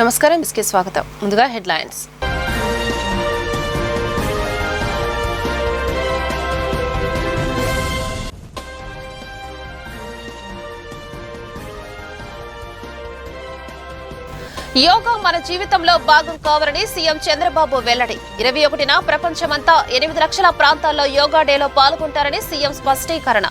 నమస్కారం, న్యూస్కి స్వాగతం. ముందుగా హెడ్లైన్స్. యోగా మన జీవితంలో భాగం కావాలని సీఎం చంద్రబాబు వెల్లడి. 21న ప్రపంచమంతా 8 లక్షల ప్రాంతాల్లో యోగా డేలో పాల్గొంటారని సీఎం స్పష్టీకరణ.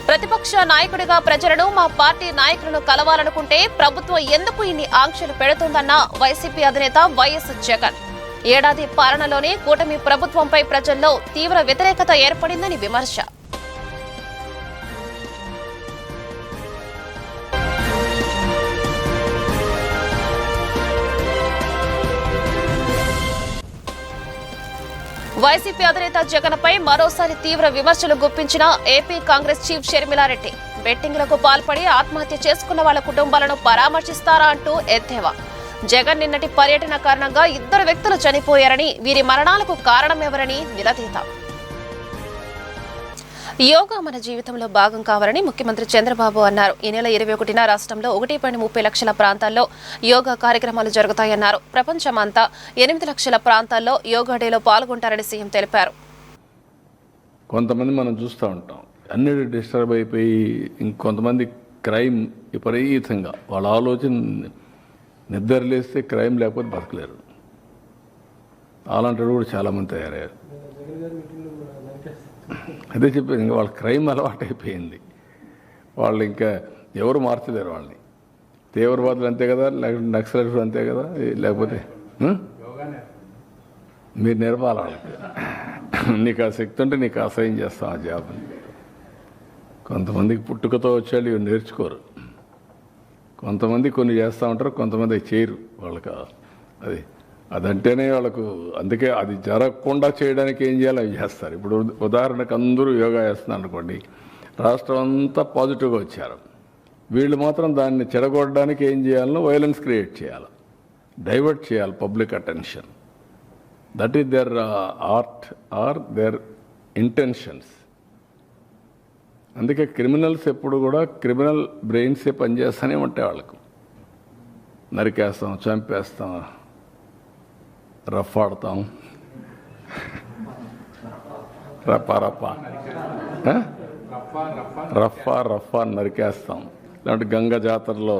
ప్రతిపక్ష నాయకుడిగా ప్రజలను, మా పార్టీ నాయకులను కలవాలనుకుంటే ప్రభుత్వం ఎందుకు ఇన్ని ఆంక్షలు పెడుతుందన్న వైసీపీ అధినేత వైఎస్ జగన్. ఏడాది పాలనలోనే కూటమి ప్రభుత్వంపై ప్రజల్లో తీవ్ర వ్యతిరేకత ఏర్పడిందని విమర్శ. వైసీపీ అధినేత జగన్పై మరోసారి తీవ్ర విమర్శలు గుప్పించిన ఏపీ కాంగ్రెస్ చీఫ్ షర్మిలారెడ్డి. బెట్టింగ్లకు పాల్పడి ఆత్మహత్య చేసుకున్న వాళ్ల కుటుంబాలను పరామర్శిస్తారా అంటూ ఎద్దేవా. జగన్ నిన్నటి పర్యటన కారణంగా 2 వ్యక్తులు చనిపోయారని, వీరి మరణాలకు కారణమెవరని నిలదీత. యోగా మన జీవితంలో భాగం కావాలని ముఖ్యమంత్రి చంద్రబాబు అన్నారు. ఈ నెల 21న రాష్ట్రంలో 1.30 లక్షల ప్రాంతాల్లో యోగా కార్యక్రమాలు జరుగుతాయన్నారు. ప్రపంచమంతా 8 లక్షల ప్రాంతాల్లో యోగా డేలో పాల్గొంటారని సీఎం తెలిపారు. కొంతమంది మనం చూస్తూ ఉంటాం, అన్నిటి డిస్టర్బ్ అయిపోయి ఇంకొంతమంది క్రైమ్ విపరీతంగా వాళ్ళ ఆలోచన నిద్రలేస్తే క్రైమ్ లేకపోతే బతకలేరు. అలాంటి కూడా చాలామంది తయారయ్యారు. అదే చెప్పేది, ఇంకా వాళ్ళ క్రైమ్ అలవాటు అయిపోయింది. వాళ్ళు ఇంకా ఎవరు మార్చలేరు వాళ్ళని. తీవ్రవాదులు అంతే కదా, లేకపోతే నక్సలైట్లు అంతే కదా, లేకపోతే మీరు నేర్పాలి వాళ్ళకి. నీకు ఆ శక్తి ఉంటే నీకు అసహ్యం చేస్తాం ఆ జాబ్ని. కొంతమందికి పుట్టుకతో వచ్చేళ్ళు ఇవి నేర్చుకోరు. కొంతమంది కొన్ని చేస్తూ ఉంటారు, కొంతమంది చేయరు. వాళ్ళకి అదంటేనే వాళ్ళకు, అందుకే అది జరగకుండా చేయడానికి ఏం చేయాలో అవి చేస్తారు. ఇప్పుడు ఉదాహరణకు అందరూ యోగా చేస్తున్నారు అనుకోండి, రాష్ట్రం అంతా పాజిటివ్గా వచ్చారు. వీళ్ళు మాత్రం దాన్ని చెడగొట్టడానికి ఏం చేయాలో వైలెన్స్ క్రియేట్ చేయాలి, డైవర్ట్ చేయాలి public attention. That is their art or their intentions. అందుకే క్రిమినల్స్ ఎప్పుడు కూడా క్రిమినల్ బ్రెయిన్సే పనిచేస్తూనే ఉంటాయి. వాళ్ళకు నరికేస్తాం, చంపేస్తాం, రఫ్ ఆడతాం, రఫా నరికేస్తాం, లేదంటే గంగ జాతరలో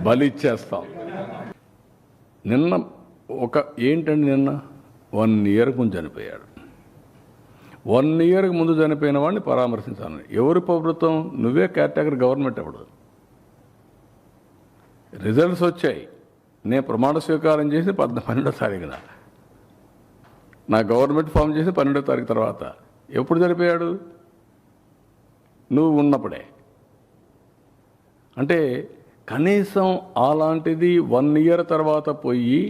బలి ఇచ్చేస్తాం. నిన్న ఏంటండి, నిన్న 1 year ముందు చనిపోయాడు. 1 year ముందు చనిపోయిన వాడిని పరామర్శించాలని ఎవరు ప్రభుత్వం? నువ్వే కేటగిరీ గవర్నమెంట్. అప్పుడు రిజల్ట్స్ వచ్చాయి. నేను ప్రమాణ స్వీకారం చేసి 12వ తారీఖున, నా గవర్నమెంట్ ఫామ్ చేసి 12వ తారీఖు తర్వాత. ఎప్పుడు చనిపోయాడు? నువ్వు ఉన్నప్పుడే. అంటే కనీసం అలాంటిది 1 year తర్వాత పోయి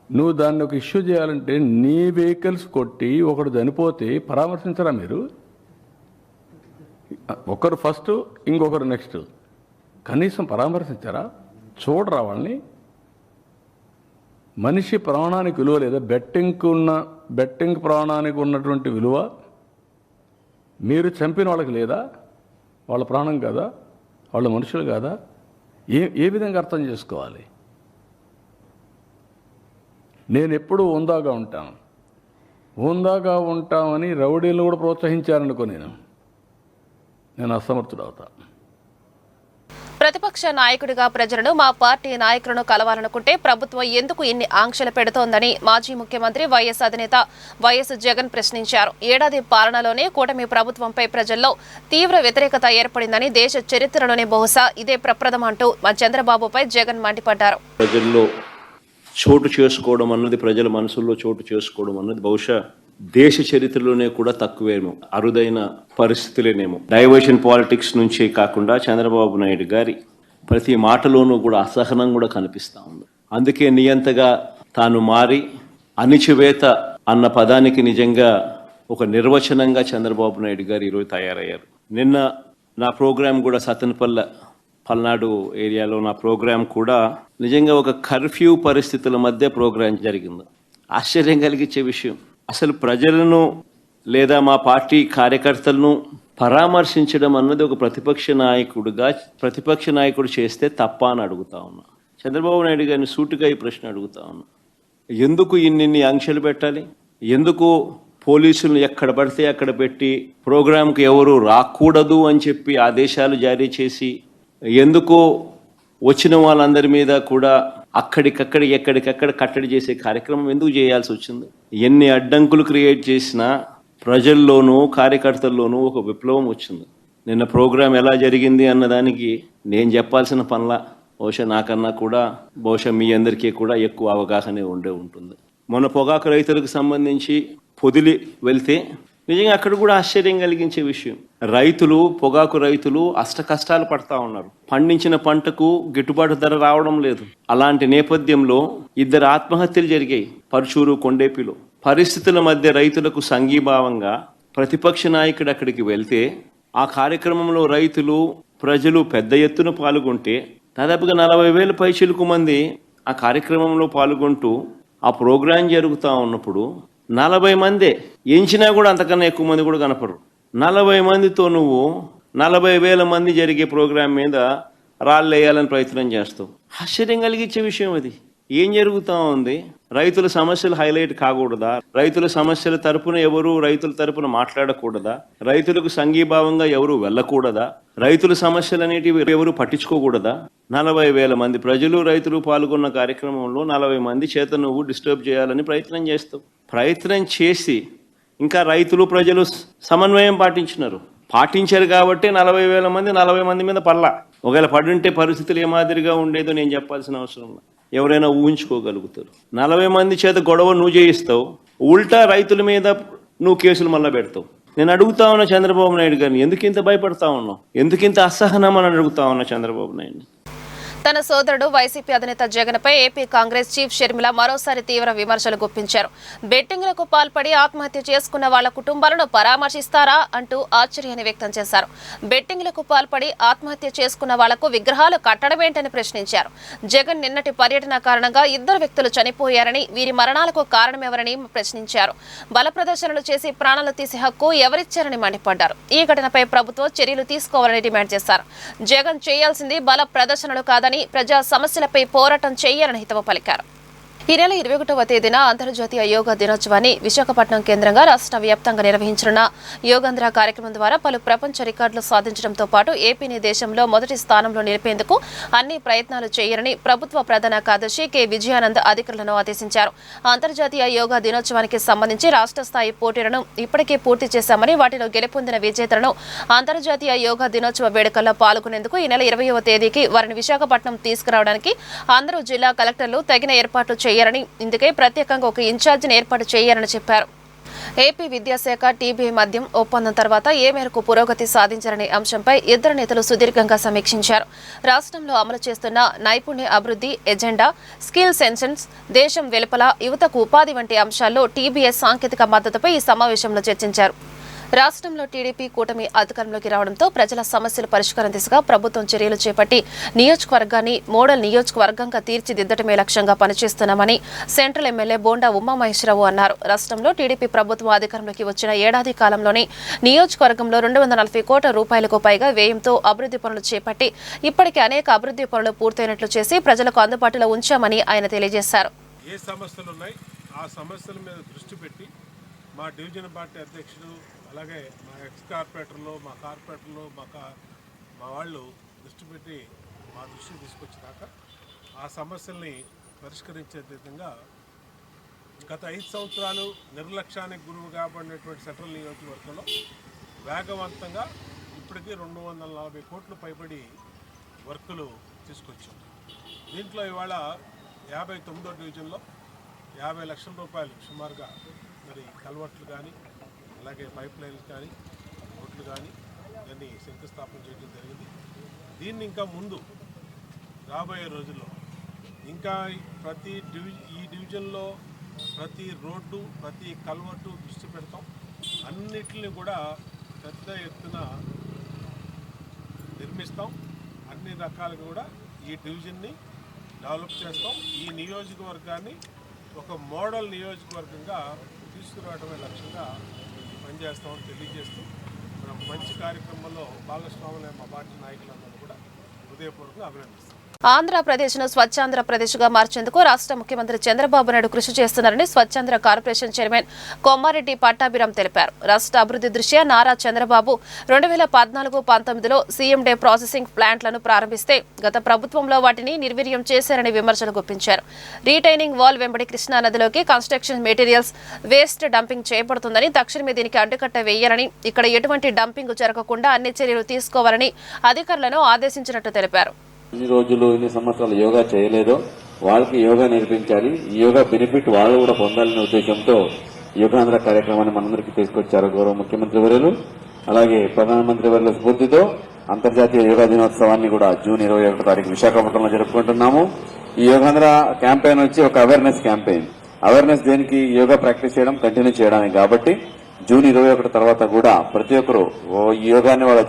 నువ్వు దాన్ని ఒక ఇష్యూ చేయాలంటే, నీ వెహికల్స్ కొట్టి ఒకడు చనిపోతే పరామర్శించరా మీరు? ఒకరు ఫస్ట్, ఇంకొకరు నెక్స్ట్. కనీసం పరామర్శించారా? చూడరా వాళ్ళని? మనిషి ప్రాణానికి విలువ లేదా? బెట్టింగ్ ప్రాణానికి ఉన్నటువంటి విలువ మీరు చంపిన వాళ్ళకి లేదా? వాళ్ళ ప్రాణం కాదా? వాళ్ళ మనుషులు కాదా? ఏ విధంగా అర్థం చేసుకోవాలి? నేను ఎప్పుడూ హుందాగా ఉంటామని రౌడీలను కూడా ప్రోత్సహించారనుకో, నేను అసమర్థుడు అవుతా. ప్రతిపక్ష నాయకుడిగా ప్రజలను, మా పార్టీ నాయకులను కలవాలనుకుంటే ప్రభుత్వం ఎందుకు ఇన్ని ఆంక్షలు పెడుతోందని మాజీ ముఖ్యమంత్రి వైఎస్ అధినేత వైఎస్ జగన్ ప్రశ్నించారు. ఏడాది పాలనలోనే కూటమి ప్రభుత్వంపై ప్రజల్లో తీవ్ర వ్యతిరేకత ఏర్పడిందని, దేశ చరిత్రలోనే బహుశా ఇదే ప్రప్రథమంటూ చంద్రబాబుపై జగన్ మండిపడ్డారు. ప్రజల్లో చోటు చేసుకోవడం అన్నది, ప్రజల మనసుల్లో చోటు చేసుకోవడం అన్నది బహుశా దేశ చరిత్రలోనే కూడా తక్కువేమో, అరుదైన పరిస్థితులేనేమో. డైవర్షన్ పాలిటిక్స్ నుంచే కాకుండా చంద్రబాబు నాయుడు గారి ప్రతి మాటలోనూ కూడా అసహనం కూడా కనిపిస్తూ ఉంది. అందుకే నియంతగా తాను మారి అణిచివేత అన్న పదానికి నిజంగా ఒక నిర్వచనంగా చంద్రబాబు నాయుడు గారు ఈరోజు తయారయ్యారు. నిన్న నా ప్రోగ్రాం కూడా పల్నాడు ఏరియాలో నా ప్రోగ్రాం కూడా నిజంగా ఒక కర్ఫ్యూ పరిస్థితుల మధ్య ప్రోగ్రాం జరిగింది. ఆశ్చర్యం కలిగించే విషయం. అసలు ప్రజలను లేదా మా పార్టీ కార్యకర్తలను పరామర్శించడం అన్నది ఒక ప్రతిపక్ష నాయకుడు చేస్తే తప్ప అని అడుగుతా ఉన్నా. చంద్రబాబు నాయుడు గారిని సూటిగా ఈ ప్రశ్న అడుగుతా ఉన్నా. ఎందుకు ఇన్ని ఆంక్షలు పెట్టాలి? ఎందుకు పోలీసులను ఎక్కడ పడితే అక్కడ పెట్టి ప్రోగ్రాంకి ఎవరు రాకూడదు అని చెప్పి ఆదేశాలు జారీ చేసి, ఎందుకు వచ్చిన వాళ్ళందరి మీద కూడా ఎక్కడికక్కడ కట్టడి చేసే కార్యక్రమం ఎందుకు చేయాల్సి వచ్చింది? ఎన్ని అడ్డంకులు క్రియేట్ చేసినా ప్రజల్లోనూ కార్యకర్తల్లోనూ ఒక విప్లవం వచ్చింది. నిన్న ప్రోగ్రాం ఎలా జరిగింది అన్నదానికి నేను చెప్పాల్సిన పనుల బహుశా నాకన్నా కూడా బహుశా మీ అందరికీ కూడా ఎక్కువ అవగాహన ఉంటుంది. మొన్న పొగాకు రైతులకు సంబంధించి పొదిలి వెళ్తే నిజంగా అక్కడ కూడా ఆశ్చర్యం కలిగించే విషయం. పొగాకు రైతులు అష్ట కష్టాలు పడతా ఉన్నారు. పండించిన పంటకు గిట్టుబాటు ధర రావడం లేదు. అలాంటి నేపథ్యంలో 2 ఆత్మహత్యలు జరిగాయి పరుచూరు, కొండేపిలో. పరిస్థితుల మధ్య రైతులకు సంఘీభావంగా ప్రతిపక్ష నాయకుడు అక్కడికి వెళ్తే ఆ కార్యక్రమంలో ప్రజలు పెద్ద ఎత్తున పాల్గొంటే దాదాపుగా 40,000 పైచిలుకు మంది ఆ కార్యక్రమంలో పాల్గొంటూ ఆ ప్రోగ్రాం జరుగుతూ ఉన్నప్పుడు 40 మందే, ఎంచినా కూడా అంతకన్నా ఎక్కువ మంది కూడా కనపడరు. 40 మందితో నువ్వు 40,000 మంది జరిగే ప్రోగ్రాం మీద రాళ్ళు వేయాలని ప్రయత్నం చేస్తావు. ఆశ్చర్యం కలిగించే విషయం అది. ఏం జరుగుతూ ఉంది? రైతుల సమస్యలు హైలైట్ కాకూడదా? రైతుల సమస్యల తరపున రైతుల తరపున మాట్లాడకూడదా? రైతులకు సంఘీభావంగా ఎవరు వెళ్ళకూడదా? రైతుల సమస్యలు అనేటివి ఎవరు పట్టించుకోకూడదా? 40,000 మంది రైతులు పాల్గొన్న కార్యక్రమంలో 40 మంది చేత నువ్వు డిస్టర్బ్ చేయాలని ప్రయత్నం చేస్తావు. ప్రయత్నం చేసి ఇంకా ప్రజలు సమన్వయం పాటించారు కాబట్టి 40,000 మంది 40 మంది మీద పడలా. ఒకవేళ పడుంటే పరిస్థితులు ఏ మాదిరిగా ఉండేదో నేను చెప్పాల్సిన అవసరం లేదు. ఎవరైనా ఊహించుకోగలుగుతారు. 40 మంది చేత గొడవ నువ్వు చేయిస్తావు, ఉల్టా రైతుల మీద నువ్వు కేసులు మళ్ళా పెడతావు. నేను అడుగుతా ఉన్నా చంద్రబాబు నాయుడు గారిని, ఎందుకు ఇంత భయపడతా ఉన్నావు? ఎందుకు ఇంత అసహనం అని అడుగుతా ఉన్నా చంద్రబాబు నాయుడు. తన సోదరుడు వైసీపీ అధినేత జగన్పై ఏపీ కాంగ్రెస్ చీఫ్ షర్మిల మరోసారి తీవ్ర విమర్శలు గుప్పించారు. బెట్టింగ్లకు పాల్పడి ఆత్మహత్య చేసుకున్న వాళ్ల కుటుంబాలను పరామర్శిస్తారా అంటూ ఆశ్చర్యాన్ని వ్యక్తం చేశారు. బెట్టింగ్లకు పాల్పడి ఆత్మహత్య చేసుకున్న వాళ్లకు విగ్రహాలు కట్టడమేంటని ప్రశ్నించారు. జగన్ నిన్నటి పర్యటన కారణంగా 2 వ్యక్తులు చనిపోయారని, వీరి మరణాలకు కారణమెవరని ప్రశ్నించారు. బల ప్రదర్శనలు చేసి ప్రాణాలు తీసే హక్కు ఎవరిచ్చారని మండిపడ్డారు. ఈ ఘటనపై ప్రభుత్వం చర్యలు తీసుకోవాలని డిమాండ్ చేశారు. జగన్ చేయాల్సింది బల ప్రదర్శనలు కాదని ప్రజా సమస్యలపై పోరాటం చేయాలని హితవు పలికారు. ఈ నెల 21వ తేదీన అంతర్జాతీయ యోగా దినోత్సవాన్ని విశాఖపట్నం కేంద్రంగా రాష్ట్ర వ్యాప్తంగా నిర్వహించనున్న యోగాంధ్ర కార్యక్రమం ద్వారా పలు ప్రపంచ రికార్డులు సాధించడంతో పాటు ఏపీని దేశంలో మొదటి స్థానంలో నిలిపేందుకు అన్ని ప్రయత్నాలు చేయాలని ప్రభుత్వ ప్రధాన కార్యదర్శి కె విజయానంద్ అధికారులను ఆదేశించారు. అంతర్జాతీయ యోగా దినోత్సవానికి సంబంధించి రాష్ట్ర స్థాయి పోటీలను ఇప్పటికే పూర్తి చేశామని, వాటిలో గెలుపొందిన విజేతలను అంతర్జాతీయ యోగా దినోత్సవ వేడుకల్లో పాల్గొనేందుకు ఈ నెల 20వ తేదీకి వారిని విశాఖపట్నం తీసుకురావడానికి అందరూ జిల్లా కలెక్టర్లు తగిన ఏర్పాట్లు చేయాలని, ఇందుకే ప్రత్యేకంగా ఒక ఇన్ఛార్జిని ఏర్పాటు చేయాలని చెప్పారు. ఏపీ విద్యాశాఖ టీబీఐ మద్యం ఒప్పందం తర్వాత ఏ మేరకు పురోగతి సాధించారనే అంశంపై 2 నేతలు సుదీర్ఘంగా సమీక్షించారు. రాష్ట్రంలో అమలు చేస్తున్న నైపుణ్య అభివృద్ధి ఎజెండా, స్కిల్ సెన్సెన్స్, దేశం వెలుపల యువతకు ఉపాధి వంటి అంశాల్లో టీబీఐ సాంకేతిక మద్దతుపై ఈ సమావేశంలో చర్చించారు. రాష్ట్రంలో టీడీపీ కూటమి అధికారంలోకి రావడంతో ప్రజల సమస్యల పరిష్కారం దిశగా ప్రభుత్వం చర్యలు చేపట్టి నియోజకవర్గాన్ని మోడల్ నియోజకవర్గంగా తీర్చిదిద్దటమే లక్ష్యంగా పనిచేస్తున్నామని సెంట్రల్ ఎమ్మెల్యే బోండా ఉమామహేశ్వరరావు అన్నారు. రాష్ట్రంలో టీడీపీ ప్రభుత్వం అధికారంలోకి వచ్చిన ఏడాది కాలంలోనే నియోజకవర్గంలో 240 కోట్ల రూపాయలకు పైగా వ్యయంతో అభివృద్ధి పనులు చేపట్టి ఇప్పటికే అనేక అభివృద్ధి పనులు పూర్తయినట్లు చేసి ప్రజలకు అందుబాటులో ఉంచామని ఆయన తెలియజేశారు. మా డివిజన్ పార్టీ అధ్యక్షుడు అలాగే మా ఎక్స్ కార్పొరేటర్లు మా వాళ్ళు దృష్టి పెట్టి మా దృష్టికి తీసుకొచ్చినాక ఆ సమస్యల్ని పరిష్కరించే విధంగా గత 5 సంవత్సరాలు నిర్లక్ష్యానికి గురువు కాబడినటువంటి సెంట్రల్ నియోజకవర్గంలో వేగవంతంగా ఇప్పటికీ 240 కోట్లు పైబడి వర్కులు తీసుకొచ్చాం. దీంట్లో ఇవాళ 59వ డివిజన్లో 50 లక్షల రూపాయలు సుమారుగా మరి కల్వర్ట్లు కానీ అలాగే పైప్ లైన్లు కానీ రోడ్లు కానీ దాన్ని శంకుస్థాపన చేయడం జరిగింది. దీన్ని ఇంకా ముందు రాబోయే రోజుల్లో ఇంకా ఈ డివిజన్లో ప్రతి రోడ్డు ప్రతి కల్వర్టు దృష్టి పెడతాం. అన్నిటిని కూడా పెద్ద ఎత్తున నిర్మిస్తాం. అన్ని రకాలుగా కూడా ఈ డివిజన్ని డెవలప్ చేస్తాం. ఈ నియోజకవర్గాన్ని ఒక మోడల్ నియోజకవర్గంగా తీసుకురావడమే లక్ష్యంగా పనిచేస్తామని తెలియజేస్తూ మనం మంచి కార్యక్రమంలో భాగస్వాములైన మా పార్టీ నాయకులందరూ కూడా హృదయపూర్వకంగా అభినందిస్తాం. ఆంధ్రప్రదేశ్ను స్వచ్ఛాంధ్రప్రదేశ్గా మార్చేందుకు రాష్ట్ర ముఖ్యమంత్రి చంద్రబాబు నాయుడు కృషి చేస్తున్నారని స్వచ్ఛాంధ్ర కార్పొరేషన్ చైర్మన్ కొమ్మారెడ్డి పట్టాభిరామ్ తెలిపారు. రాష్ట్ర అభివృద్ధి దృష్ట్యా నారా చంద్రబాబు 2014-19లో సీఎం డే ప్రాసెసింగ్ ప్లాంట్లను ప్రారంభిస్తే గత ప్రభుత్వంలో వాటిని నిర్వీర్యం చేశారని విమర్శలు గుప్పించారు. రీటైనింగ్ వాల్ వెంబడి కృష్ణా నదిలోకి కన్స్ట్రక్షన్ మెటీరియల్స్ వేస్ట్ డంపింగ్ చేయబడుతుందని, తక్షణమే దీనికి అడ్డుకట్ట వేయాలని, ఇక్కడ ఎటువంటి డంపింగ్ జరగకుండా అన్ని చర్యలు తీసుకోవాలని అధికారులను ఆదేశించినట్టు తెలిపారు. ఇన్ని రోజులు ఇన్ని సంవత్సరాలు యోగా చేయలేదో వాళ్ళకి యోగా నేర్పించాలి, ఈ యోగా బెనిఫిట్ వాళ్ళు కూడా పొందాలనే ఉద్దేశంతో యోగాంధ్ర కార్యక్రమాన్ని మనందరికీ తీసుకొచ్చారు గౌరవ ముఖ్యమంత్రి వర్యులు. అలాగే ప్రధానమంత్రి వర్యుల స్ఫూర్తితో అంతర్జాతీయ యోగా దినోత్సవాన్ని కూడా జూన్ 21 తారీఖు విశాఖపట్నంలో జరుపుకుంటున్నాము. ఈ యోగాంధ్ర క్యాంపెయిన్ వచ్చి ఒక అవేర్నెస్ క్యాంపెయిన్. అవేర్నెస్ దేనికి? యోగా ప్రాక్టీస్ చేయడం కంటిన్యూ చేయడానికి. కాబట్టి జూన్ 21 తర్వాత కూడా ప్రతి ఒక్కరు ఈ యోగాన్ని వాళ్ళ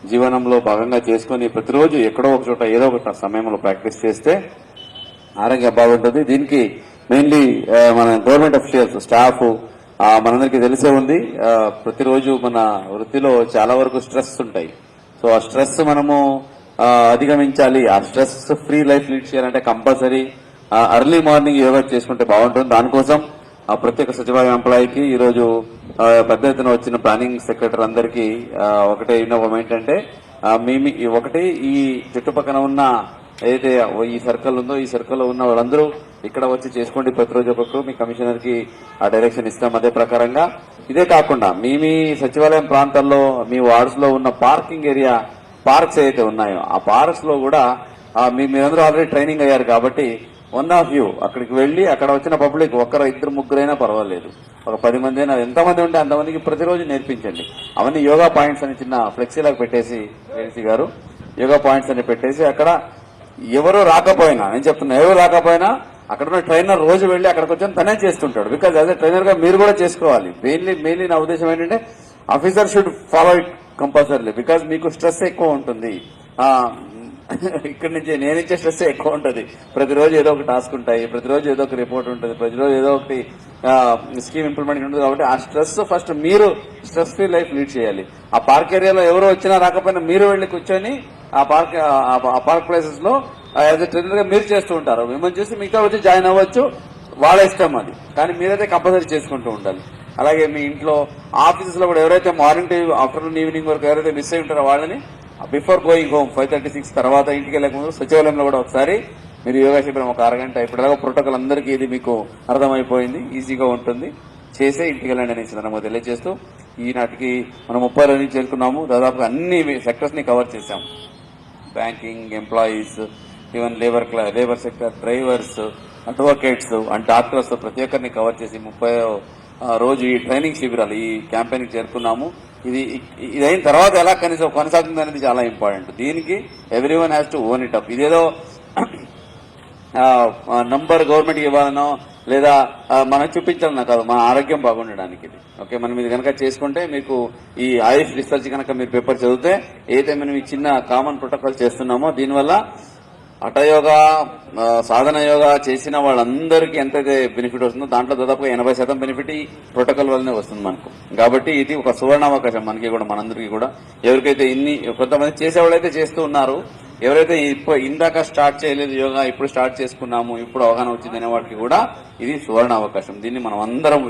జీవనంలో భాగంగా చేసుకుని ప్రతిరోజు ఎక్కడో ఒక చోట ఏదో ఒక సమయంలో ప్రాక్టీస్ చేస్తే ఆరోగ్యం బాగుంటుంది. దీనికి మెయిన్లీ మన గవర్నమెంట్ అఫీషియల్స్, స్టాఫ్ మనందరికీ తెలిసే ఉంది. ప్రతిరోజు మన వృత్తిలో చాలా వరకు స్ట్రెస్ ఉంటాయి. సో ఆ స్ట్రెస్ మనము అధిగమించాలి. ఆ స్ట్రెస్ ఫ్రీ లైఫ్ లీడ్ చేయాలంటే కంపల్సరీ ఎర్లీ మార్నింగ్ యోగా చేసుకుంటే బాగుంటుంది. దానికోసం ప్రతి ఒక్క సచివాలయం ఎంప్లాయీకి ఈరోజు పెద్ద ఎత్తున వచ్చిన ప్లానింగ్ సెక్రటరీ అందరికీ ఒకటే విన్నపం ఏంటంటే, ఒకటి ఈ చుట్టుపక్కల ఉన్న ఏదైతే ఈ సర్కిల్ ఉందో ఈ సర్కిల్లో ఉన్న వాళ్ళందరూ ఇక్కడ వచ్చి చేసుకోండి. ప్రతిరోజు ఒక్కొక్కరు మీ కమిషనర్ కి ఆ డైరెక్షన్ ఇస్తాం. అదే ప్రకారంగా ఇదే కాకుండా మీ సచివాలయం ప్రాంతాల్లో మీ వార్డ్స్ లో ఉన్న పార్కింగ్ ఏరియా పార్క్స్ ఏదైతే ఉన్నాయో ఆ పార్క్స్ లో కూడా మీరందరూ ఆల్రెడీ ట్రైనింగ్ అయ్యారు కాబట్టి వన్ ఆఫ్ యూ అక్కడికి వెళ్లి అక్కడ వచ్చిన పబ్లిక్ ఒక్కరు ఇద్దరు ముగ్గురైనా పర్వాలేదు, ఒక 10 మంది అయినా, ఎంతమంది ఉంటే అంతమందికి ప్రతిరోజు నేర్పించండి. అవన్నీ యోగా పాయింట్స్ అని చిన్న ఫ్లెక్సీలాగా పెట్టేసి ఏసీ గారు యోగా పాయింట్స్ అని పెట్టేసి అక్కడ ఎవరు రాకపోయినా, నేను చెప్తున్నా ఎవరు రాకపోయినా అక్కడ ఉన్న ట్రైనర్ రోజు వెళ్లి అక్కడికి వచ్చి తనే చేస్తుంటాడు. బికాజ్ యాజ్ ఎ ట్రైనర్ గా మీరు కూడా చేసుకోవాలి. మెయిన్లీ నా ఉద్దేశం ఏంటంటే officer should follow it compulsory. Because మీకు స్ట్రెస్ ఎక్కువ ఉంటుంది. ఇక్కడి నుంచి నేనిచ్చే స్ట్రెస్ ఎక్కువ ఉంటుంది. ప్రతిరోజు ఏదో ఒక టాస్క్ ఉంటాయి, ప్రతిరోజు ఏదో ఒక రిపోర్ట్ ఉంటుంది, ప్రతిరోజు ఏదో ఒకటి స్కీమ్ ఇంప్లిమెంట్ ఉంటుంది. కాబట్టి ఆ స్ట్రెస్ ఫస్ట్ మీరు స్ట్రెస్ ఫ్రీ లైఫ్ లీడ్ చేయాలి. ఆ పార్క్ ఏరియాలో ఎవరు వచ్చినా రాకపోయినా మీరు వెళ్లి కూర్చొని ఆ పార్క్ ప్లేసెస్ లో యాజ్ ఎ ట్రైనర్ గా మీరు చేస్తూ ఉంటారు. మిమ్మల్ని చూసి మిగతా వచ్చి జాయిన్ అవ్వచ్చు, వాళ్ళ ఇష్టం అది. కానీ మీరైతే కంపల్సరీ చేసుకుంటూ ఉండాలి. అలాగే మీ ఇంట్లో ఆఫీసెస్ లో కూడా ఎవరైతే మార్నింగ్ టు ఆఫ్టర్నూన్ ఈవినింగ్ వరకు ఎవరైతే మిస్ అయి ఉంటారో వాళ్ళని బిఫోర్ గోయింగ్ హోమ్ 5:36 తర్వాత ఇంటికి వెళ్ళకముందు సచివాలయంలో కూడా ఒకసారి మీరు యోగా శిబిరం ఒక అరగంట, ఇప్పటిలాగా ప్రోటోకాల్ అందరికీ ఇది మీకు అర్థమైపోయింది, ఈజీగా ఉంటుంది, చేసే ఇంటికి వెళ్ళండి అనేసి మనము తెలియజేస్తూ ఈనాటికి మనం 30 నుంచి చేరుకున్నాము. దాదాపుగా అన్ని సెక్టర్స్ ని కవర్ చేశాం. Banking, employees, even labour sector, drivers, advocates and doctors ప్రతి ఒక్కరిని కవర్ చేసి 30వ రోజు ఈ ట్రైనింగ్ శిబిరాలు ఈ క్యాంపెయిన్ కి చేరుకున్నాము. ఇది అయిన తర్వాత ఎలా కొనసాగుతుంది అనేది చాలా ఇంపార్టెంట్. దీనికి everyone has to own it up. ఇదేదో నంబర్ గవర్నమెంట్ ఇవ్వాలనో లేదా మనం చూపించాలన్నా కాదు, మన ఆరోగ్యం బాగుండడానికి ఇది. ఓకే, మనం ఇది కనుక చేసుకుంటే మీకు ఈ ఆయుష్ రీసెర్చ్ కనుక మీరు పేపర్ చదివితే ఏదైతే మనం ఈ చిన్న కామన్ ప్రోటోకాల్ చేస్తున్నామో దీనివల్ల హఠయోగా, సాధన యోగా చేసిన వాళ్ళందరికీ ఎంతైతే బెనిఫిట్ వస్తుందో దాంట్లో దాదాపుగా 80% బెనిఫిట్ ఈ ప్రోటోకాల్ వల్లనే వస్తుంది మనకు. కాబట్టి ఇది ఒక సువర్ణావకాశం మనకి కూడా, మనందరికీ కూడా. ఎవరికైతే కొంతమంది చేసేవాళ్ళైతే చేస్తూ ఉన్నారు, ఎవరైతే ఇందాక స్టార్ట్ చేయలేదు యోగా, ఇప్పుడు స్టార్ట్ చేసుకున్నాము, ఇప్పుడు అవగాహన వచ్చిందనే వాటికి కూడా ఇది సువర్ణావకాశం. దీన్ని మనం అందరం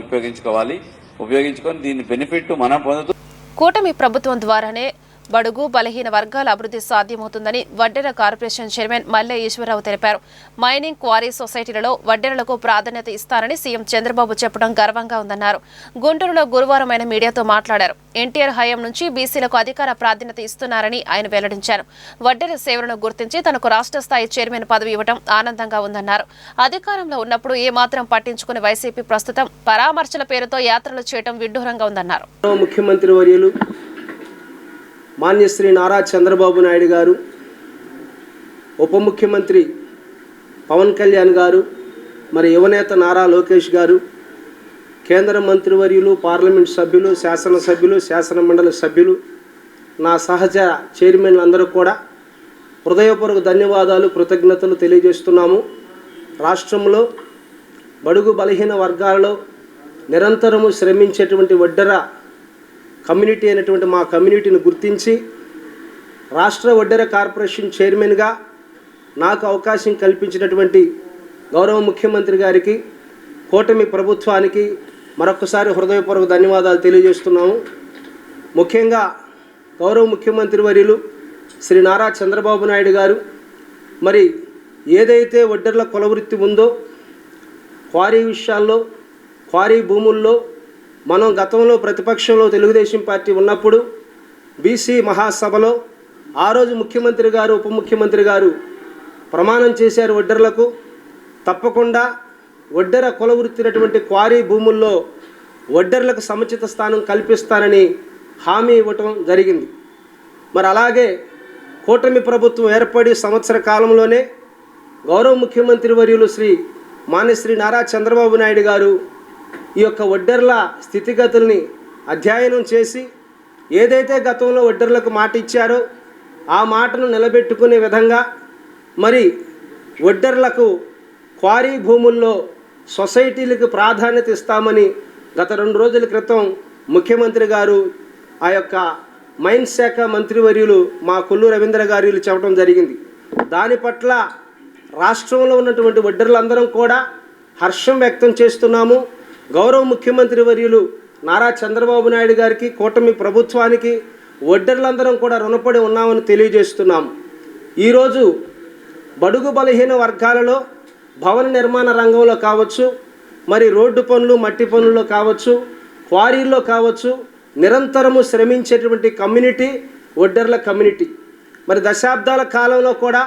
ఉపయోగించుకొని దీని బెనిఫిట్ మనం పొందుతూ కూటమి ప్రభుత్వం ద్వారానే బడుగు బలహీన వర్గాల అభివృద్ధి సాధ్యమవుతుందని వడ్డెర కార్పొరేషన్ చైర్మన్ మల్లె ఈశ్వరరావు తెలిపారు. మైనింగ్ క్వారీ సొసైటీలలో వడ్డెరలకు ప్రాధాన్యత ఇస్తారని సీఎం చంద్రబాబు చెప్పడం గర్వంగా ఉందన్నారు. గుంటూరులో గురువారం ఆయన మీడియాతో మాట్లాడారు. ఎన్టీఆర్ హయాం నుంచి బీసీలకు అధికార ప్రాధాన్యత ఇస్తున్నారని ఆయన వెల్లడించారు. వడ్డెర సేవలను గుర్తించి తనకు రాష్ట్ర స్థాయి చైర్మన్ పదవి ఇవ్వడం ఆనందంగా ఉందన్నారు. అధికారంలో ఉన్నప్పుడు ఏమాత్రం పట్టించుకుని వైసీపీ ప్రస్తుతం పరామర్శల పేరుతో యాత్రలు చేయడం విడ్డూరంగా ఉందన్నారు. ముఖ్యమంత్రి వర్యులు మాన్యశ్రీ నారా చంద్రబాబు నాయుడు గారు, ఉప ముఖ్యమంత్రి పవన్ కళ్యాణ్ గారు, మరి యువనేత నారా లోకేష్ గారు, కేంద్ర మంత్రివర్యులు, పార్లమెంట్ సభ్యులు, శాసనసభ్యులు, శాసనమండలి సభ్యులు, నా సహజ చైర్మన్లందరూ కూడా హృదయపూర్వక ధన్యవాదాలు, కృతజ్ఞతలు తెలియజేస్తున్నాము. రాష్ట్రంలో బడుగు బలహీన వర్గాలలో నిరంతరము శ్రమించేటువంటి ఒడ్డెర కమ్యూనిటీ అయినటువంటి మా కమ్యూనిటీని గుర్తించి రాష్ట్ర ఒడ్డెర కార్పొరేషన్ చైర్మన్గా నాకు అవకాశం కల్పించినటువంటి గౌరవ ముఖ్యమంత్రి గారికి, కూటమి ప్రభుత్వానికి మరొకసారి హృదయపూర్వక ధన్యవాదాలు తెలియజేస్తున్నాము. ముఖ్యంగా గౌరవ ముఖ్యమంత్రి వర్యులు శ్రీ నారా చంద్రబాబు నాయుడు గారు మరి ఏదైతే ఒడ్డెర్ల కులవృత్తి ఉందో క్వారీ విషయాల్లో, క్వారీ భూముల్లో మనం గతంలో ప్రతిపక్షంలో తెలుగుదేశం పార్టీ ఉన్నప్పుడు బీసీ మహాసభలో ఆ రోజు ముఖ్యమంత్రి గారు, ఉప ముఖ్యమంత్రి గారు ప్రమాణం చేశారు ఒడ్డెర్లకు తప్పకుండా ఒడ్డెర కులవృత్తినటువంటి క్వారీ భూముల్లో ఒడ్డెర్లకు సముచిత స్థానం కల్పిస్తానని హామీ ఇవ్వటం జరిగింది. మరి అలాగే కూటమి ప్రభుత్వం ఏర్పడి సంవత్సర కాలంలోనే గౌరవ ముఖ్యమంత్రి వర్యులు మాన్యశ్రీ నారా చంద్రబాబు నాయుడు గారు ఈ యొక్క ఒడ్డెర్ల స్థితిగతుల్ని అధ్యయనం చేసి ఏదైతే గతంలో ఒడ్డెర్లకు మాట ఇచ్చారో ఆ మాటను నిలబెట్టుకునే విధంగా మరి ఒడ్డెర్లకు క్వారీ భూముల్లో సొసైటీలకు ప్రాధాన్యత ఇస్తామని గత 2 రోజుల క్రితం ముఖ్యమంత్రి గారు ఆ యొక్క మైన్స్ శాఖ మంత్రివర్యులు మా కొల్లు రవీంద్ర గారు చెప్పడం జరిగింది. దాని పట్ల రాష్ట్రంలో ఉన్నటువంటి ఒడ్డెర్లందరం కూడా హర్షం వ్యక్తం చేస్తున్నాము. గౌరవ ముఖ్యమంత్రి వర్యులు నారా చంద్రబాబు నాయుడు గారికి, కూటమి ప్రభుత్వానికి ఒడ్డెర్లందరం కూడా రుణపడి ఉన్నామని తెలియజేస్తున్నాము. ఈరోజు బడుగు బలహీన వర్గాలలో భవన నిర్మాణ రంగంలో కావచ్చు, మరి రోడ్డు పనులు, మట్టి పనుల్లో కావచ్చు, క్వారీల్లో కావచ్చు, నిరంతరము శ్రమించేటువంటి కమ్యూనిటీ ఒడ్డెర్ల కమ్యూనిటీ. మరి దశాబ్దాల కాలంలో కూడా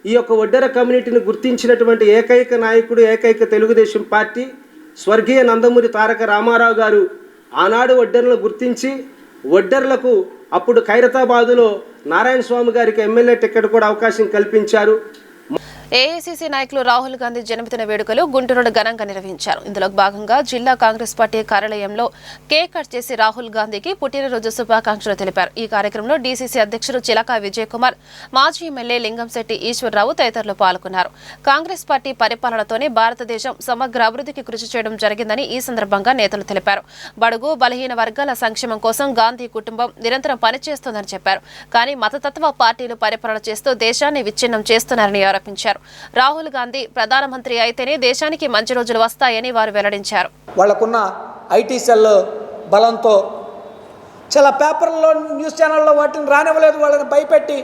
ఈ యొక్క ఒడ్డెర కమ్యూనిటీని గుర్తించినటువంటి ఏకైక నాయకుడు, ఏకైక తెలుగుదేశం పార్టీ స్వర్గీయ నందమూరి తారక రామారావు గారు ఆనాడు ఒడ్డెర్లను గుర్తించి ఒడ్డెర్లకు అప్పుడు ఖైరతాబాదులో నారాయణ స్వామి గారికి ఎమ్మెల్యే టికెట్ కూడా అవకాశం కల్పించారు. ఏఐసీసీ నాయకులు రాహుల్ గాంధీ జన్మదిన వేడుకలు గుంటూరులో ఘనంగా నిర్వహించారు. ఇందులో భాగంగా జిల్లా కాంగ్రెస్ పార్టీ కార్యాలయంలో కేక్ కట్ చేసి రాహుల్ గాంధీకి పుట్టినరోజు శుభాకాంక్షలు తెలిపారు. ఈ కార్యక్రమంలో డీసీసీ అధ్యక్షుడు చిలకా విజయ్ కుమార్, మాజీ ఎమ్మెల్యే లింగంశెట్టి ఈశ్వరరావు తదితరులు పాల్గొన్నారు. కాంగ్రెస్ పార్టీ పరిపాలనతోనే భారతదేశం సమగ్ర అభివృద్ధికి కృషి చేయడం జరిగిందని ఈ సందర్భంగా నేతలు తెలిపారు. బడుగు బలహీన వర్గాల సంక్షేమం కోసం గాంధీ కుటుంబం నిరంతరం పనిచేస్తోందని చెప్పారు. కానీ మతతత్వ పార్టీలు పరిపాలన చేస్తూ దేశాన్ని విచ్ఛిన్నం చేస్తున్నారని ఆరోపించారు. రాహుల్ గాంధీ ప్రధానమంత్రి అయితేనే దేశానికి మంచి రోజులు వస్తాయని వారు వెల్లడించారు. వాళ్లకున్న ఐటీ సెల్ బలంతో చాలా పేపర్లలో, న్యూస్ ఛానల్లో వాటిని రానివ్వలేదు, వాళ్ళని భయపెట్టి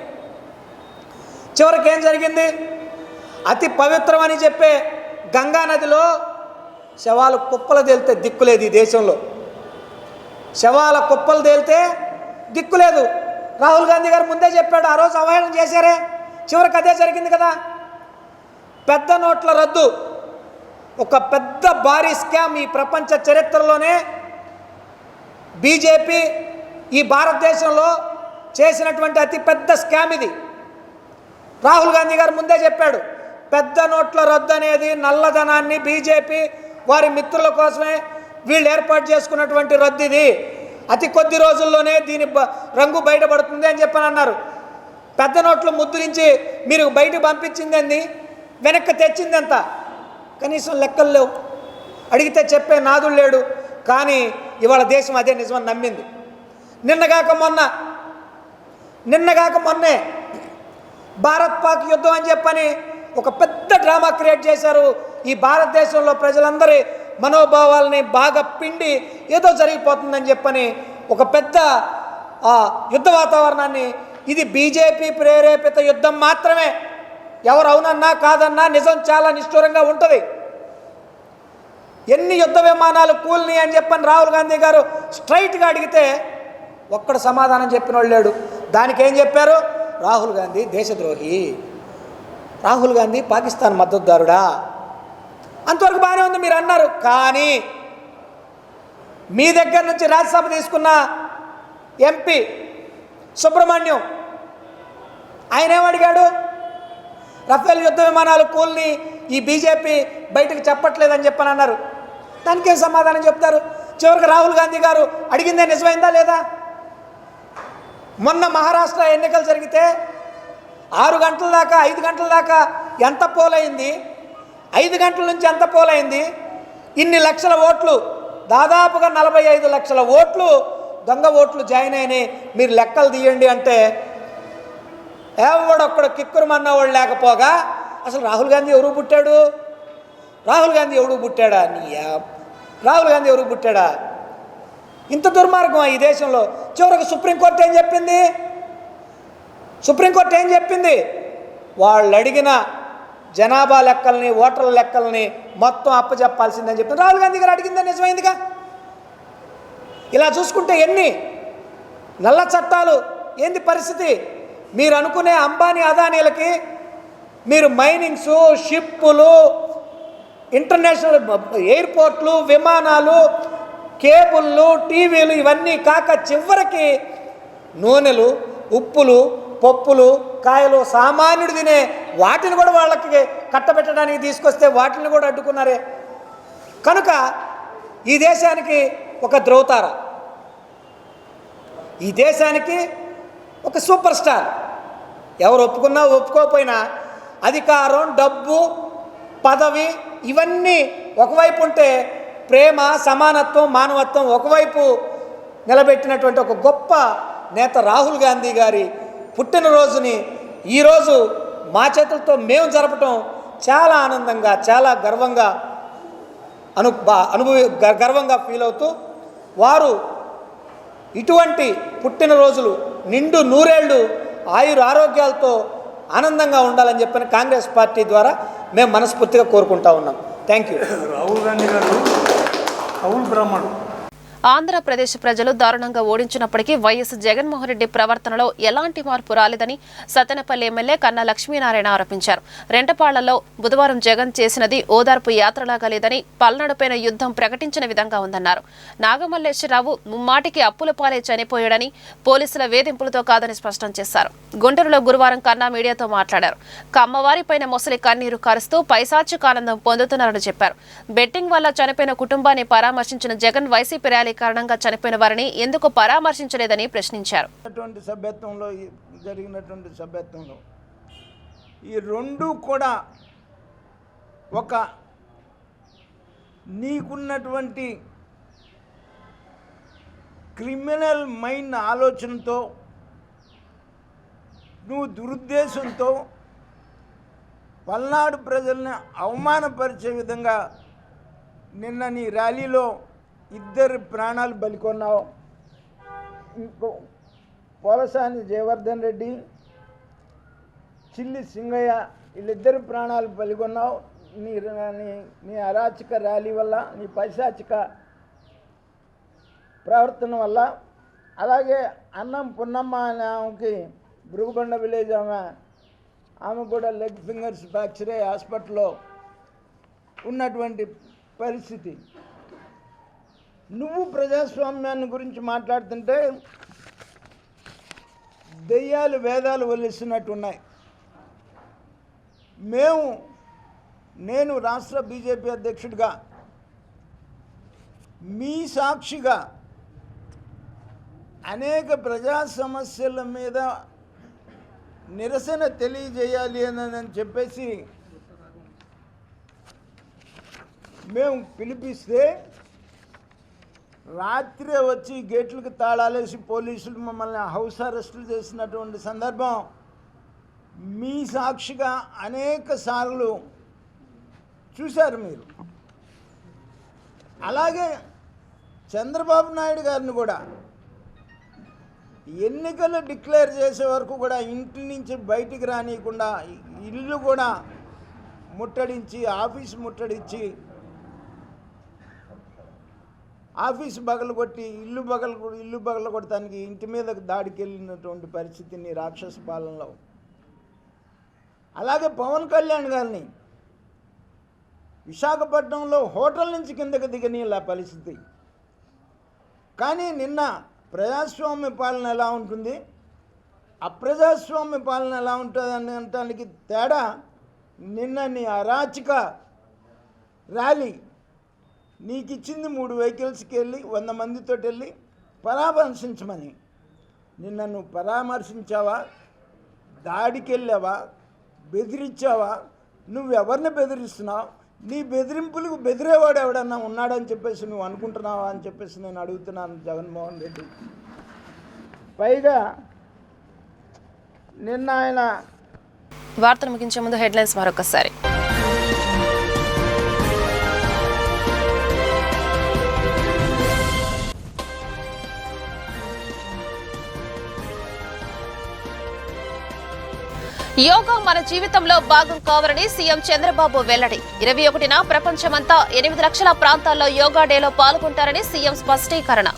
చివరికి ఏం జరిగింది? అతి పవిత్రమని చెప్పే గంగా నదిలో శవాలు కుప్పలు తేలితే దిక్కులేదు. ఈ దేశంలో శవాల కుప్పలు తేలితే దిక్కులేదు. రాహుల్ గాంధీ గారు ముందే చెప్పాడు, ఆ రోజు అవహేళన చేశారే, చివరికి అదే జరిగింది కదా. పెద్ద నోట్ల రద్దు ఒక పెద్ద భారీ స్కామ్. ఈ ప్రపంచ చరిత్రలోనే బీజేపీ ఈ భారతదేశంలో చేసినటువంటి అతి పెద్ద స్కామ్ ఇది. రాహుల్ గాంధీ గారు ముందే చెప్పాడు, పెద్ద నోట్ల రద్దు అనేది నల్లధనాన్ని బీజేపీ వారి మిత్రుల కోసమే వీళ్ళు ఏర్పాటు చేసుకున్నటువంటి రద్దు ఇది. అతి కొద్ది రోజుల్లోనే దీని రంగు బయటపడుతుంది అని చెప్పని అన్నారు. పెద్ద నోట్లు ముద్రించి మీరు బయటకు పంపించిందండి, వెనక్కి తెచ్చిందంత కనీసం లెక్కలు లేవు. అడిగితే చెప్పే నాదుడు లేడు. కానీ ఇవాళ దేశం అదే నిజమని నమ్మింది. నిన్నగాక మొన్నే భారత్ పాక్ యుద్ధం అని చెప్పని ఒక పెద్ద డ్రామా క్రియేట్ చేశారు. ఈ భారతదేశంలో ప్రజలందరి మనోభావాలని బాగా పిండి ఏదో జరిగిపోతుందని చెప్పని ఒక పెద్ద యుద్ధ వాతావరణాన్ని, ఇది బీజేపీ ప్రేరేపిత యుద్ధం మాత్రమే. ఎవరు అవునన్నా కాదన్నా నిజం చాలా నిష్ఠూరంగా ఉంటుంది. ఎన్ని యుద్ధ విమానాలు కూల్ని అని చెప్పని రాహుల్ గాంధీ గారు స్ట్రైట్గా అడిగితే ఒక్కడు సమాధానం చెప్పిన వాళ్ళు లేడు. దానికి ఏం చెప్పారు? రాహుల్ గాంధీ దేశద్రోహి, రాహుల్ గాంధీ పాకిస్తాన్ మద్దతుదారుడా. అంతవరకు బాగానే ఉంది మీరు అన్నారు. కానీ మీ దగ్గర నుంచి రాజ్యసభ తీసుకున్న ఎంపీ సుబ్రహ్మణ్యం ఆయన ఏమడిగాడు? రఫేల్ యుద్ధ విమానాలు కూల్ని ఈ బీజేపీ బయటకు చెప్పట్లేదని చెప్పని అన్నారు. దానికేం సమాధానం చెప్తారు? చివరికి రాహుల్ గాంధీ గారు అడిగిందే నిజమైందా లేదా? మొన్న మహారాష్ట్ర ఎన్నికలు జరిగితే 6 గంటల దాకా 5 గంటల దాకా ఎంత పోలైంది? 5 గంటల నుంచి ఎంత పోలైంది? ఇన్ని లక్షల ఓట్లు, దాదాపుగా 45 లక్షల ఓట్లు దొంగ ఓట్లు జాయిన్ అయినాయి. మీరు లెక్కలు తీయండి అంటే ఎవడొక్కడ కిక్కురుమన్నవాడు లేకపోగా అసలు రాహుల్ గాంధీ ఎవరు పుట్టాడు? రాహుల్ గాంధీ ఎవడు పుట్టాడా? రాహుల్ గాంధీ ఎవరు పుట్టాడా? ఇంత దుర్మార్గం ఈ దేశంలో. చివరికి సుప్రీంకోర్టు ఏం చెప్పింది? సుప్రీంకోర్టు ఏం చెప్పింది? వాళ్ళు అడిగిన జనాభా లెక్కల్ని, ఓటర్ల లెక్కల్ని మొత్తం అప్పచెప్పాల్సిందని చెప్పింది. రాహుల్ గాంధీ గారు అడిగిందని నిజమైందిగా. ఇలా చూసుకుంటే ఎన్ని నల్ల చట్టాలు, ఏంది పరిస్థితి? మీరు అనుకునే అంబానీ అదానీలకి మీరు మైనింగ్స్, షిప్పులు, ఇంటర్నేషనల్ ఎయిర్పోర్ట్లు, విమానాలు, కేబుళ్ళు, టీవీలు ఇవన్నీ కాక చివరికి నూనెలు, ఉప్పులు, పప్పులు, కాయలు సామాన్యుడు తినే వాటిని కూడా వాళ్ళకి కట్టబెట్టడానికి తీసుకొస్తే వాటిని కూడా అడ్డుకున్నారే. కనుక ఈ దేశానికి ఒక ద్రోతార, ఈ దేశానికి ఒక సూపర్ స్టార్. ఎవరు ఒప్పుకున్నా ఒప్పుకోకపోయినా అధికారం, డబ్బు, పదవి ఇవన్నీ ఒకవైపు ఉంటే ప్రేమ, సమానత్వం, మానవత్వం ఒకవైపు నిలబెట్టినటువంటి ఒక గొప్ప నేత రాహుల్ గాంధీ గారి పుట్టినరోజుని ఈరోజు మా చేతులతో మేము జరపటం చాలా ఆనందంగా, చాలా గర్వంగా గర్వంగా ఫీల్ అవుతూ, వారు ఇటువంటి పుట్టినరోజులు నిండు నూరేళ్లు ఆయుర ఆరోగ్యాలతో ఆనందంగా ఉండాలని చెప్పని కాంగ్రెస్ పార్టీ ద్వారా మేము మనస్ఫూర్తిగా కోరుకుంటా ఉన్నాం. Thank you. రాహుల్ గాంధీ గారు కౌలు బ్రాహ్మణుడు. ఆంధ్రప్రదేశ్ ప్రజలు దారుణంగా ఓడించినప్పటికీ వైఎస్ జగన్మోహన్ రెడ్డి ప్రవర్తనలో ఎలాంటి మార్పు రాలేదని సత్తెనపల్లి ఎమ్మెల్యే కన్నా లక్ష్మీనారాయణ ఆరోపించారు. రెంటపాళ్లలో బుధవారం జగన్ చేసినది ఓదార్పు యాత్రలాగా లేదని, పల్నాడుపైన యుద్ధం ప్రకటించిన విధంగా ఉందన్నారు. నాగమల్లేశ్వరరావు ముమ్మాటికి అప్పుల పాలే చనిపోయాడని, పోలీసుల వేధింపులతో కాదని స్పష్టం చేశారు. గుంటూరులో గురువారం కన్నా మీడియాతో మాట్లాడారు. కమ్మవారిపైన మొసలి కన్నీరు కారుస్తూ పైశాచిక ఆనందం పొందుతున్నారని చెప్పారు. బెట్టింగ్ వల్ల చనిపోయిన కుటుంబాన్ని పరామర్శించిన జగన్ వైసీపీ ర్యాలీ కారణంగా చనిపోయిన వారిని ఎందుకు పరామర్శించలేదని ప్రశ్నించారు. జరిగినటువంటి సభ్యత్వంలో ఈ రెండు కూడా ఒక నీకున్నటువంటి క్రిమినల్ మైండ్ ఆలోచనతో, నువ్వు దురుద్దేశంతో పల్నాడు ప్రజల్ని అవమానపరిచే విధంగా నిన్న నీ ర్యాలీలో 2 ప్రాణాలు బలికొన్నావు. ఇంకో పోలసాని జయవర్ధన్ రెడ్డి, చిల్లి సింగయ్య వీళ్ళిద్దరు ప్రాణాలు బలికొన్నావు నీ అరాచక ర్యాలీ వల్ల, నీ పైశాచిక ప్రవర్తన వల్ల. అలాగే అన్నం పున్నమ్మ అనే ఆమెకి భృగుబండ విలేజ్ ఆమె కూడా లెగ్ ఫింగర్స్ ఫ్రాక్చర్ అయ్యి హాస్పిటల్లో ఉన్నటువంటి పరిస్థితి. నువ్వు ప్రజాస్వామ్యాన్ని గురించి మాట్లాడుతుంటే దెయ్యాలు వేదాలు వల్లిస్తున్నట్టున్నాయి. నేను రాష్ట్ర బీజేపీ అధ్యక్షుడిగా మీ సాక్షిగా అనేక ప్రజా సమస్యల మీద నిరసన తెలియజేయాలి అని చెప్పేసి మేము పిలిపిస్తే రాత్రే వచ్చి గేట్లకు తాళాలేసి పోలీసులు మమ్మల్ని హౌస్ అరెస్టులు చేసినటువంటి సందర్భం మీ సాక్షిగా అనేక సార్లు చూశారు మీరు. అలాగే చంద్రబాబు నాయుడు గారిని కూడా ఎన్నికలు డిక్లేర్ చేసే వరకు కూడా ఇంటి నుంచి బయటికి రానియకుండా ఇల్లు కూడా ముట్టడించి, ఆఫీసు ముట్టడించి, ఆఫీసు బగలగొట్టి ఇల్లు బగలగొట్టడానికి ఇంటి మీద దాడికి వెళ్ళినటువంటి పరిస్థితిని రాక్షస పాలనలో. అలాగే పవన్ కళ్యాణ్ గారిని విశాఖపట్నంలో హోటల్ నుంచి కిందకి దిగనీళ్ళ పరిస్థితి. కానీ నిన్న ప్రజాస్వామ్య పాలన ఎలా ఉంటుంది, అప్రజాస్వామ్య పాలన ఎలా ఉంటుంది అనడానికి తేడా నిన్న నీ అరాచక ర్యాలీ. నీకు ఇచ్చింది 3 వెహికల్స్కి వెళ్ళి 100 మందితో వెళ్ళి పరామర్శించమని. నిన్న నువ్వు పరామర్శించావా, దాడికి వెళ్ళావా, బెదిరించావా, నువ్వెవరిని బెదిరిస్తున్నావు, నీ బెదిరింపులకు బెదిరేవాడు ఎవడన్నా ఉన్నాడని చెప్పేసి నువ్వు అనుకుంటున్నావా అని చెప్పేసి నేను అడుగుతున్నాను జగన్మోహన్ రెడ్డి. పైగా నిన్న ఆయన వార్తలు ముగించే ముందు హెడ్లైన్స్ మరొకసారి. యోగా మన జీవితంలో భాగం కావాలని సీఎం చంద్రబాబు వెల్లడి. 21న ప్రపంచమంతా 8 లక్షల ప్రాంతాల్లో యోగా డేలో పాల్గొంటారని సీఎం స్పష్టీకరణ.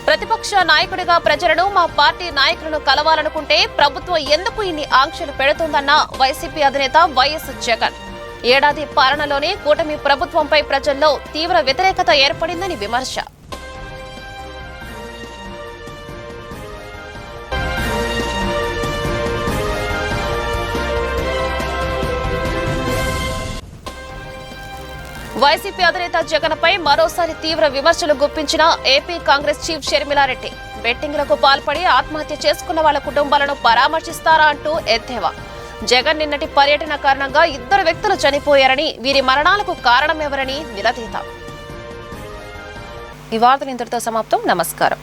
ప్రతిపక్ష నాయకుడిగా ప్రజలను మా పార్టీ నాయకులను కలవాలనుకుంటే ప్రభుత్వం ఎందుకు ఇన్ని ఆంక్షలు పెడుతుందన్న వైసీపీ అధినేత వైఎస్ జగన్. ఏడాది పాలనలోనే కూటమి ప్రభుత్వంపై ప్రజల్లో తీవ్ర వ్యతిరేకత ఏర్పడిందని విమర్శ. వైసీపీ అధినేత జగన్పై మరోసారి తీవ్ర విమర్శలు గుప్పించిన ఏపీ కాంగ్రెస్ చీఫ్ షర్మిలారెడ్డి. బెట్టింగ్లకు పాల్పడి ఆత్మహత్య చేసుకున్న వాళ్ళ కుటుంబాలను పరామర్శిస్తారా అంటూ ఎద్దేవా. జగన్ నిన్నటి పర్యటన కారణంగా 2 వ్యక్తులు చనిపోయారని, వీరి మరణాలకు కారణమెవరని నిలదీత. ఈ వార్తలు ఇంతటితో సమాప్తం. నమస్కారం.